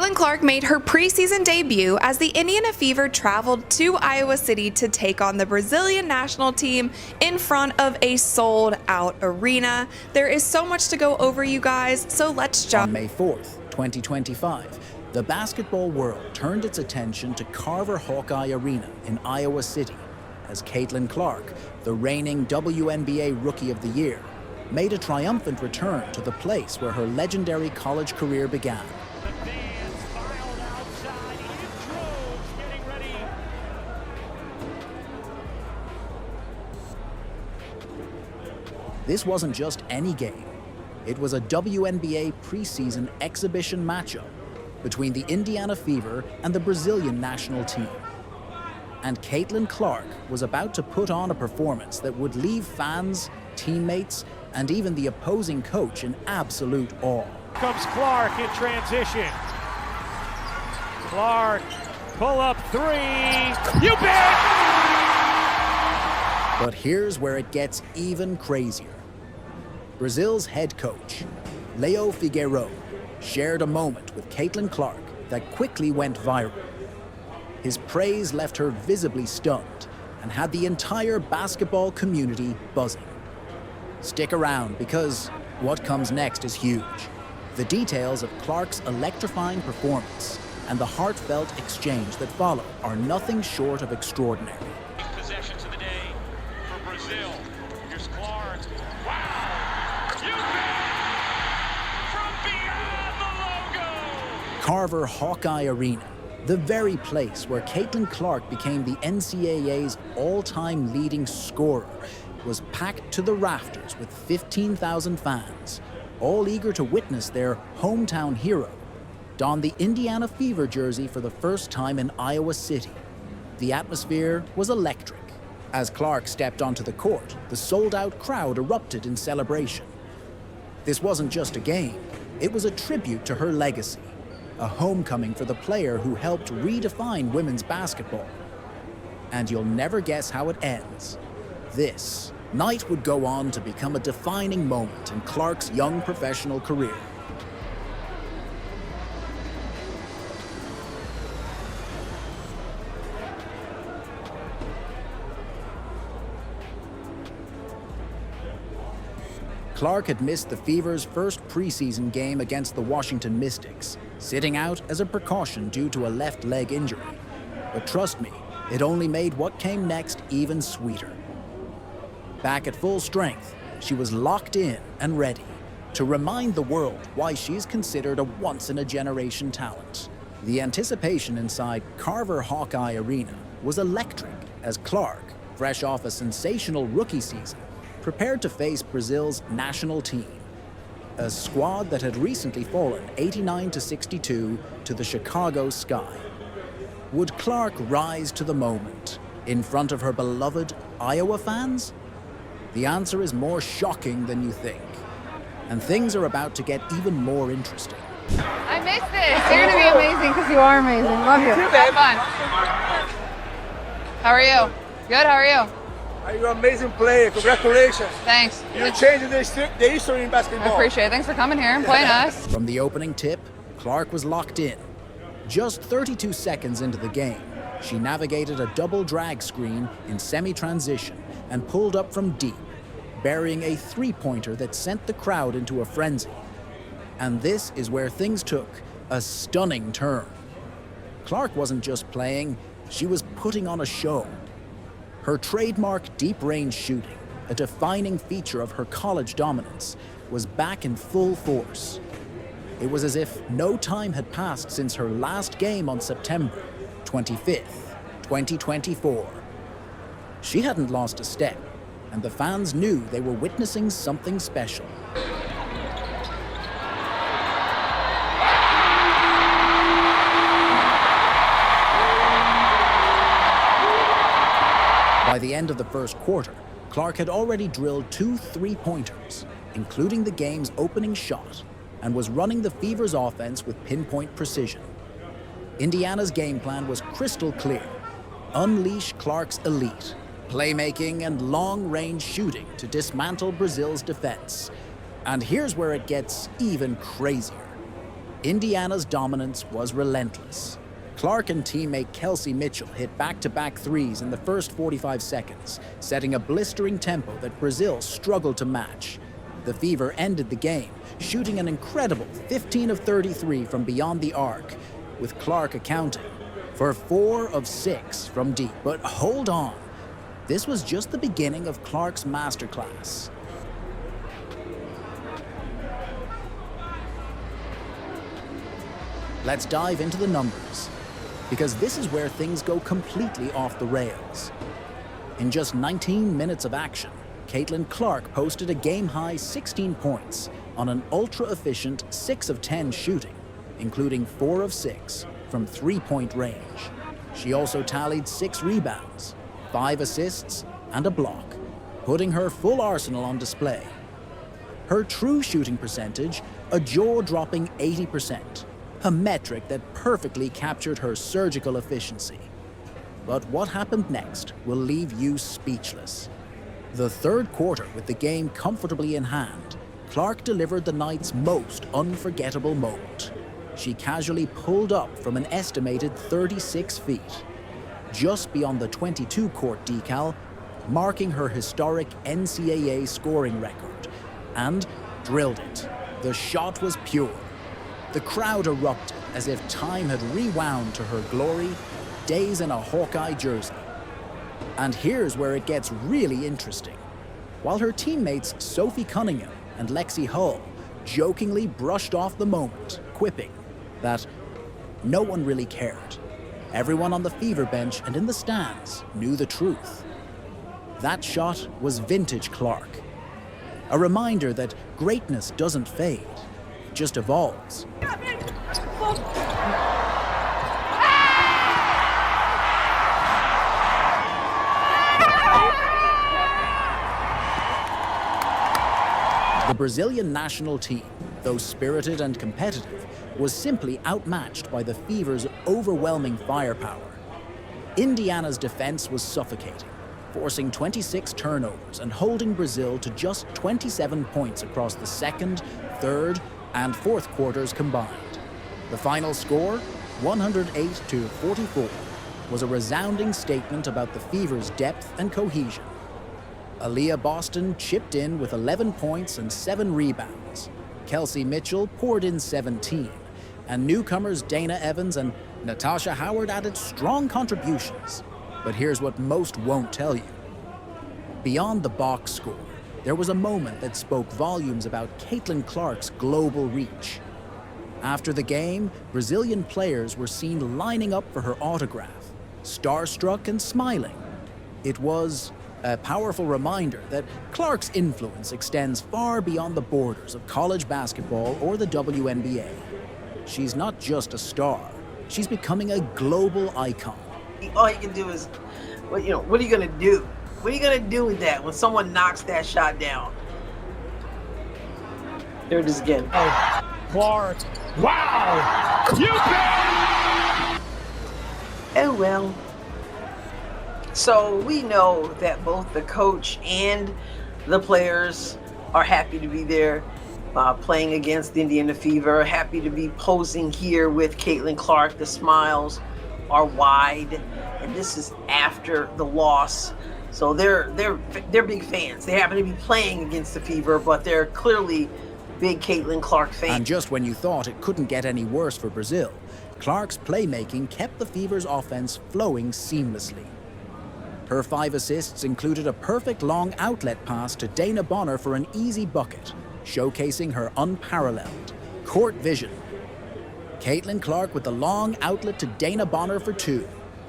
Caitlin Clark made her preseason debut as the Indiana Fever traveled to Iowa City to take on the Brazilian national team in front of a sold-out arena. There is so much to go over, you guys, so let's jump. On May 4th, 2025, the basketball world turned its attention to Carver Hawkeye Arena in Iowa City as Caitlin Clark, the reigning WNBA Rookie of the Year, made a triumphant return to the place where her legendary college career began. This wasn't just any game. It was a WNBA preseason exhibition matchup between the Indiana Fever and the Brazilian national team. And Caitlin Clark was about to put on a performance that would leave fans, teammates, and even the opposing coach in absolute awe. Comes Clark in transition. Clark, pull up three. You bet! But here's where it gets even crazier. Brazil's head coach, Leo Figueiredo, shared a moment with Caitlin Clark that quickly went viral. His praise left her visibly stunned and had the entire basketball community buzzing. Stick around because what comes next is huge. The details of Clark's electrifying performance and the heartfelt exchange that followed are nothing short of extraordinary. Possessions of the day for Brazil. Here's Clark. Wow! You bet! From beyond the logo! Carver Hawkeye Arena, the very place where Caitlin Clark became the NCAA's all-time leading scorer, was packed to the rafters with 15,000 fans, all eager to witness their hometown hero don the Indiana Fever jersey for the first time in Iowa City. The atmosphere was electric. As Clark stepped onto the court, the sold-out crowd erupted in celebration. This wasn't just a game, it was a tribute to her legacy, a homecoming for the player who helped redefine women's basketball. And you'll never guess how it ends. This night would go on to become a defining moment in Clark's young professional career. Clark had missed the Fever's first preseason game against the Washington Mystics, sitting out as a precaution due to a left leg injury. But trust me, it only made what came next even sweeter. Back at full strength, she was locked in and ready to remind the world why she's considered a once-in-a-generation talent. The anticipation inside Carver Hawkeye Arena was electric as Clark, fresh off a sensational rookie season, prepared to face Brazil's national team, a squad that had recently fallen 89-62 to the Chicago Sky. Would Clark rise to the moment in front of her beloved Iowa fans? The answer is more shocking than you think, and things are about to get even more interesting. I missed this. You're gonna be amazing because you are amazing. Love you. Have fun. How are you? Good. How are you? You're an amazing player. Congratulations. Thanks. You changed the history in basketball. I appreciate it. Thanks for coming here and playing us. From the opening tip, Clark was locked in. Just 32 seconds into the game, she navigated a double drag screen in semi-transition and pulled up from deep, burying a three-pointer that sent the crowd into a frenzy. And this is where things took a stunning turn. Clark wasn't just playing, she was putting on a show. Her trademark deep-range shooting, a defining feature of her college dominance, was back in full force. It was as if no time had passed since her last game on September 25th, 2024. She hadn't lost a step, and the fans knew they were witnessing something special. By the end of the first quarter, Clark had already drilled 2 three-pointers, including the game's opening shot, and was running the Fever's offense with pinpoint precision. Indiana's game plan was crystal clear: unleash Clark's elite playmaking and long-range shooting to dismantle Brazil's defense. And here's where it gets even crazier. Indiana's dominance was relentless. Clark and teammate Kelsey Mitchell hit back-to-back threes in the first 45 seconds, setting a blistering tempo that Brazil struggled to match. The Fever ended the game, shooting an incredible 15 of 33 from beyond the arc, with Clark accounting for 4 of 6 from deep. But hold on, this was just the beginning of Clark's masterclass. Let's dive into the numbers, because this is where things go completely off the rails. In just 19 minutes of action, Caitlin Clark posted a game-high 16 points on an ultra-efficient 6 of 10 shooting, including 4 of 6 from three-point range. She also tallied 6 rebounds, 5 assists, and a block, putting her full arsenal on display. Her true shooting percentage, a jaw-dropping 80%, a metric that perfectly captured her surgical efficiency. But what happened next will leave you speechless. The third quarter, with the game comfortably in hand, Clark delivered the night's most unforgettable moment. She casually pulled up from an estimated 36 feet, just beyond the 22-court decal, marking her historic NCAA scoring record, and drilled it. The shot was pure. The crowd erupted as if time had rewound to her glory, days in a Hawkeye jersey. And here's where it gets really interesting. While her teammates Sophie Cunningham and Lexi Hull jokingly brushed off the moment, quipping that no one really cared, everyone on the Fever bench and in the stands knew the truth. That shot was vintage Clark. A reminder that greatness doesn't fade, it just evolves. The Brazilian national team, though spirited and competitive, was simply outmatched by the Fever's overwhelming firepower. Indiana's defense was suffocating, forcing 26 turnovers and holding Brazil to just 27 points across the second, third, and fourth quarters combined. The final score, 108-44, was a resounding statement about the Fever's depth and cohesion. Aaliyah Boston chipped in with 11 points and 7 rebounds. Kelsey Mitchell poured in 17, and newcomers Dana Evans and Natasha Howard added strong contributions. But here's what most won't tell you. Beyond the box score, there was a moment that spoke volumes about Caitlin Clark's global reach. After the game, Brazilian players were seen lining up for her autograph, starstruck and smiling. It was a powerful reminder that Clark's influence extends far beyond the borders of college basketball or the WNBA. She's not just a star, she's becoming a global icon. All you can do is, what are you gonna do? What are you gonna do with that when someone knocks that shot down? There it is again. Oh, Clark. Wow! You bet! Oh well. So we know that both the coach and the players are happy to be there playing against the Indiana Fever, happy to be posing here with Caitlin Clark. The smiles are wide, and this is after the loss. So they're big fans. They happen to be playing against the Fever, but they're clearly big Caitlin Clark fans. And just when you thought it couldn't get any worse for Brazil, Clark's playmaking kept the Fever's offense flowing seamlessly. Her 5 assists included a perfect long outlet pass to Dana Bonner for an easy bucket, showcasing her unparalleled court vision. Caitlin Clark with the long outlet to Dana Bonner for 2.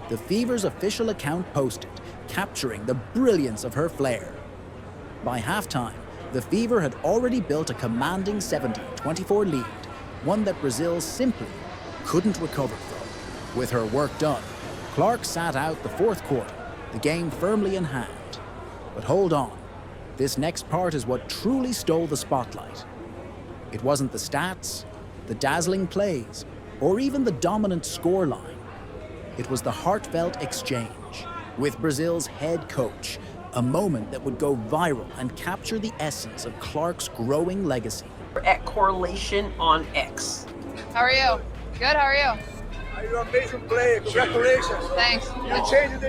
The Fever's official account posted, capturing the brilliance of her flair. By halftime, the Fever had already built a commanding 70-24 lead, one that Brazil simply couldn't recover from. With her work done, Clark sat out the fourth quarter, the game firmly in hand. But hold on, this next part is what truly stole the spotlight. It wasn't the stats, the dazzling plays, or even the dominant scoreline. It was the heartfelt exchange with Brazil's head coach, a moment that would go viral and capture the essence of Clark's growing legacy. At Correlation on X. How are you? Good, how are you? You're an amazing player. Congratulations. Thanks. You're changing the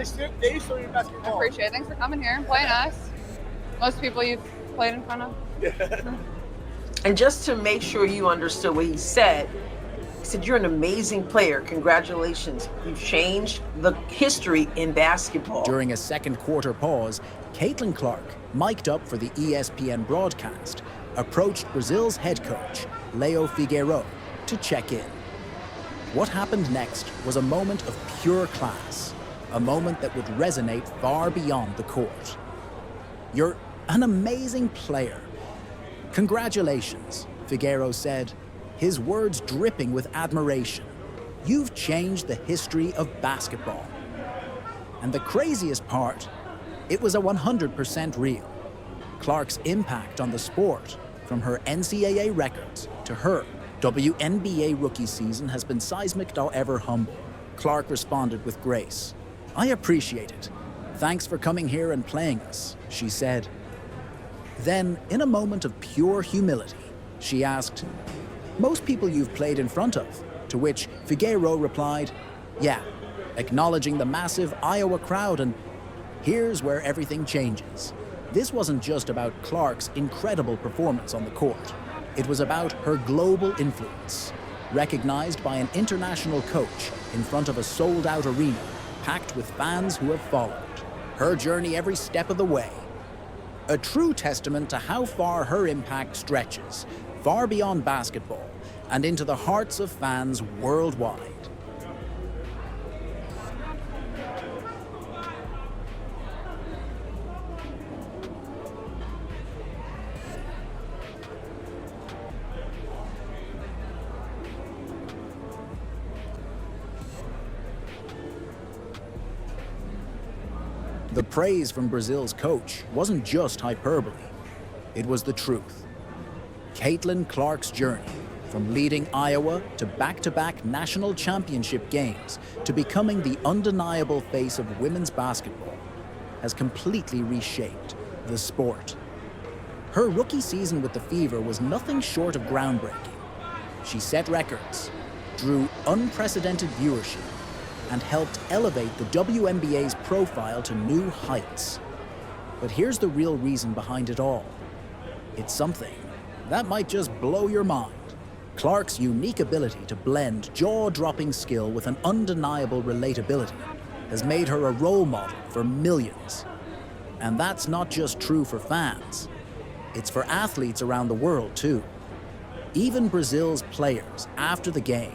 history in basketball. Appreciate it. Thanks for coming here and playing us. Most people you've played in front of. And just to make sure you understood what he said, you're an amazing player. Congratulations. You've changed the history in basketball. During a second quarter pause, Caitlin Clark, mic'd up for the ESPN broadcast, approached Brazil's head coach, Leo Figueiredo, to check in. What happened next was a moment of pure class, a moment that would resonate far beyond the court. You're an amazing player. Congratulations, Figueiredo said, his words dripping with admiration. You've changed the history of basketball. And the craziest part, it was 100% real. Clark's impact on the sport, from her NCAA records to her WNBA rookie season, has been seismic, however humble. Clark responded with grace. I appreciate it. Thanks for coming here and playing us, she said. Then, in a moment of pure humility, she asked, most people you've played in front of, to which Figueiredo replied, yeah, acknowledging the massive Iowa crowd. And here's where everything changes. This wasn't just about Clark's incredible performance on the court. It was about her global influence, recognized by an international coach in front of a sold-out arena, packed with fans who have followed her journey every step of the way. A true testament to how far her impact stretches, far beyond basketball, and into the hearts of fans worldwide. The praise from Brazil's coach wasn't just hyperbole, it was the truth. Caitlin Clark's journey, from leading Iowa to back-to-back national championship games to becoming the undeniable face of women's basketball, has completely reshaped the sport. Her rookie season with the Fever was nothing short of groundbreaking. She set records, drew unprecedented viewership, and helped elevate the WNBA's profile to new heights. But here's the real reason behind it all. It's something that might just blow your mind. Clark's unique ability to blend jaw-dropping skill with an undeniable relatability has made her a role model for millions. And that's not just true for fans. It's for athletes around the world, too. Even Brazil's players, after the game,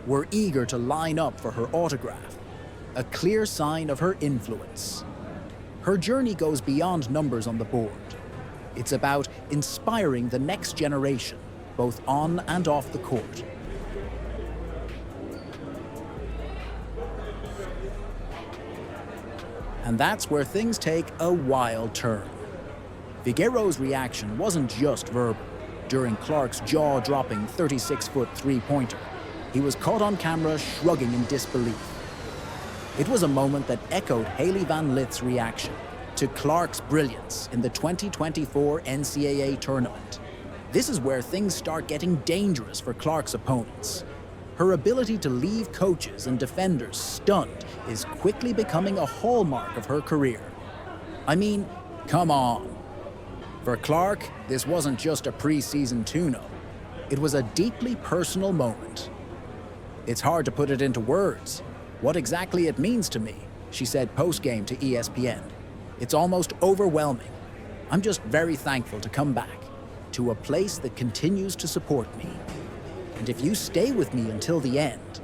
were eager to line up for her autograph, a clear sign of her influence. Her journey goes beyond numbers on the board. It's about inspiring the next generation, both on and off the court. And that's where things take a wild turn. Figueiredo's reaction wasn't just verbal. During Clark's jaw-dropping 36-foot three-pointer, he was caught on camera shrugging in disbelief. It was a moment that echoed Hailey Van Lith's reaction to Clark's brilliance in the 2024 NCAA tournament. This is where things start getting dangerous for Clark's opponents. Her ability to leave coaches and defenders stunned is quickly becoming a hallmark of her career. I mean, come on. For Clark, this wasn't just a preseason tune-up. It was a deeply personal moment. It's hard to put it into words, what exactly it means to me, she said post-game to ESPN. It's almost overwhelming. I'm just very thankful to come back to a place that continues to support me. And if you stay with me until the end,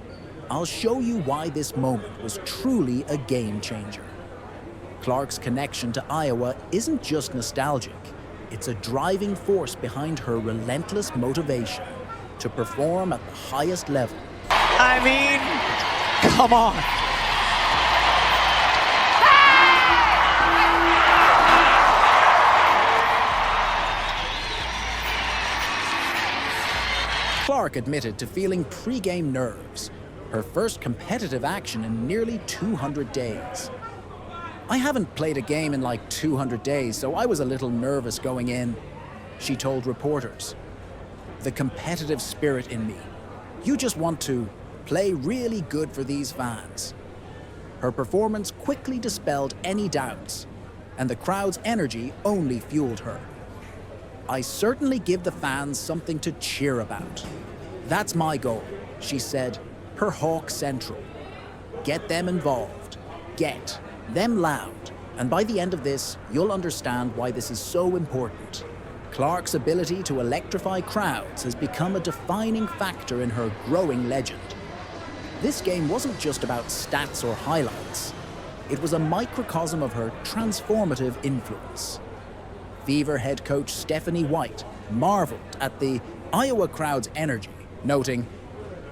I'll show you why this moment was truly a game changer. Clark's connection to Iowa isn't just nostalgic. It's a driving force behind her relentless motivation to perform at the highest level. I mean, come on. Clark admitted to feeling pre-game nerves, her first competitive action in nearly 200 days. I haven't played a game in like 200 days, so I was a little nervous going in, she told reporters. The competitive spirit in me, You just want to play really good for these fans. Her performance quickly dispelled any doubts, and the crowd's energy only fueled her. I certainly give the fans something to cheer about. That's my goal, she said, her Hawk Central. Get them involved. Get them loud. And by the end of this, you'll understand why this is so important. Clark's ability to electrify crowds has become a defining factor in her growing legend. This game wasn't just about stats or highlights. It was a microcosm of her transformative influence. Fever head coach Stephanie White marveled at the Iowa crowd's energy, noting,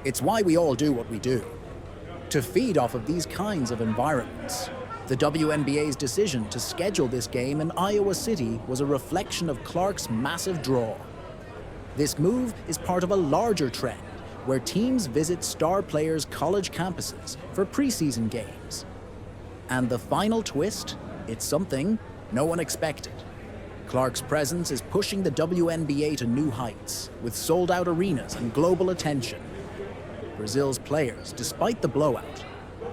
"It's why we all do what we do. To feed off of these kinds of environments." The WNBA's decision to schedule this game in Iowa City was a reflection of Clark's massive draw. This move is part of a larger trend where teams visit star players' college campuses for preseason games. And the final twist? It's something no one expected. Clark's presence is pushing the WNBA to new heights, with sold-out arenas and global attention. Brazil's players, despite the blowout,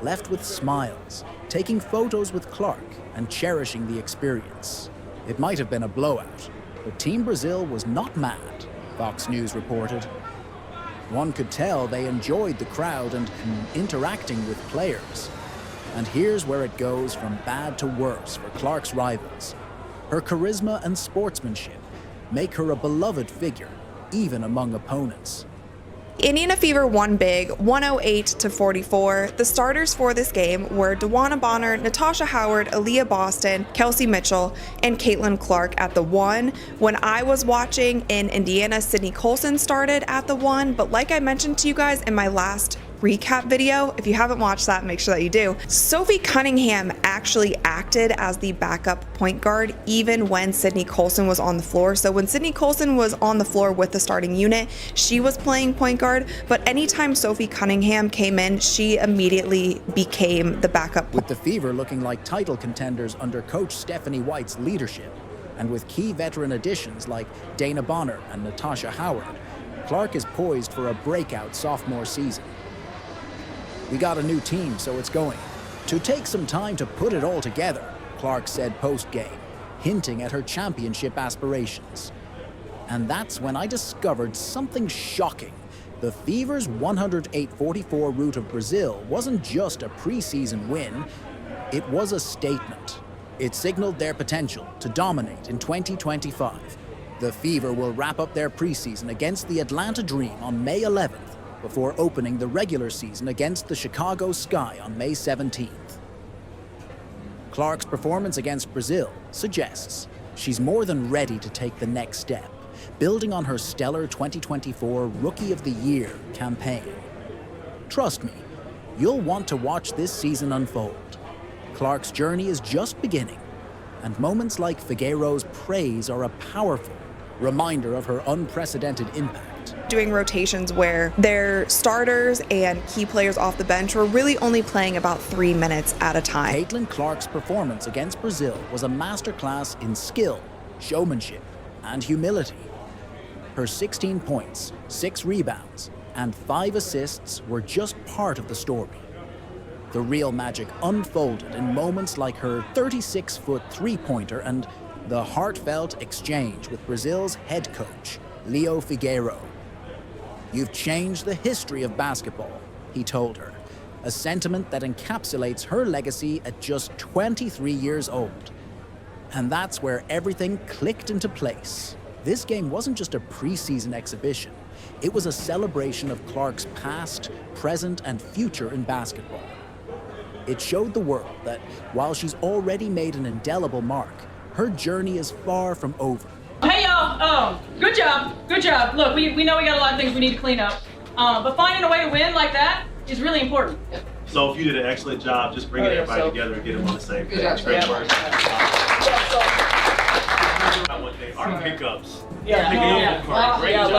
left with smiles, taking photos with Clark and cherishing the experience. It might have been a blowout, but Team Brazil was not mad, Fox News reported. One could tell they enjoyed the crowd and interacting with players. And here's where it goes from bad to worse for Clark's rivals. Her charisma and sportsmanship make her a beloved figure, even among opponents. Indiana Fever won big, 108-44. The starters for this game were DeWanna Bonner, Natasha Howard, Aaliyah Boston, Kelsey Mitchell, and Caitlin Clark at the 1. When I was watching in Indiana, Sydney Colson started at the 1, but like I mentioned to you guys in my last recap video, if you haven't watched that, make sure that you do. Sophie Cunningham actually acted as the backup point guard even when Sydney Colson was on the floor. So when Sydney Colson was on the floor with the starting unit, she was playing point guard, but anytime Sophie Cunningham came in, she immediately became the backup. With the Fever looking like title contenders under coach Stephanie White's leadership, and with key veteran additions like Dana Bonner and Natasha Howard, Clark is poised for a breakout sophomore season. "We got a new team, so it's going to take some time to put it all together," Clark said post-game, hinting at her championship aspirations. And that's when I discovered something shocking. The Fever's 108-44 route of Brazil wasn't just a preseason win, it was a statement. It signaled their potential to dominate in 2025. The Fever will wrap up their preseason against the Atlanta Dream on May 11th, before opening the regular season against the Chicago Sky on May 17th. Clark's performance against Brazil suggests she's more than ready to take the next step, building on her stellar 2024 Rookie of the Year campaign. Trust me, you'll want to watch this season unfold. Clark's journey is just beginning, and moments like Figueiredo's praise are a powerful reminder of her unprecedented impact. Doing rotations where their starters and key players off the bench were really only playing about 3 minutes at a time. Caitlin Clark's performance against Brazil was a masterclass in skill, showmanship, and humility. Her 16 points, 6 rebounds, and 5 assists were just part of the story. The real magic unfolded in moments like her 36-foot three-pointer and the heartfelt exchange with Brazil's head coach, Leo Figueiredo. "You've changed the history of basketball," he told her, a sentiment that encapsulates her legacy at just 23 years old. And that's where everything clicked into place. This game wasn't just a preseason exhibition. It was a celebration of Clark's past, present, and future in basketball. It showed the world that while she's already made an indelible mark, her journey is far from over. Hey y'all, good job. Look, we know we got a lot of things we need to clean up, but finding a way to win like that is really important. So you did an excellent job just bringing everybody together and getting them on the same page. Great work. Our pickups. Yeah. Great job.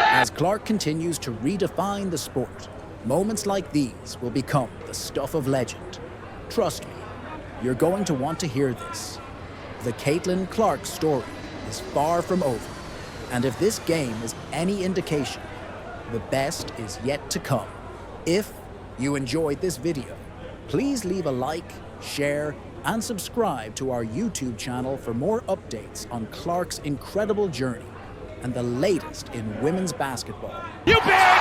As Clark continues to redefine the sport, moments like these will become the stuff of legend. Trust me, you're going to want to hear this. The Caitlin Clark story is is far from over. And if this game is any indication, the best is yet to come. If you enjoyed this video, please leave a like, share, and subscribe to our YouTube channel for more updates on Clark's incredible journey and the latest in women's basketball. You bet!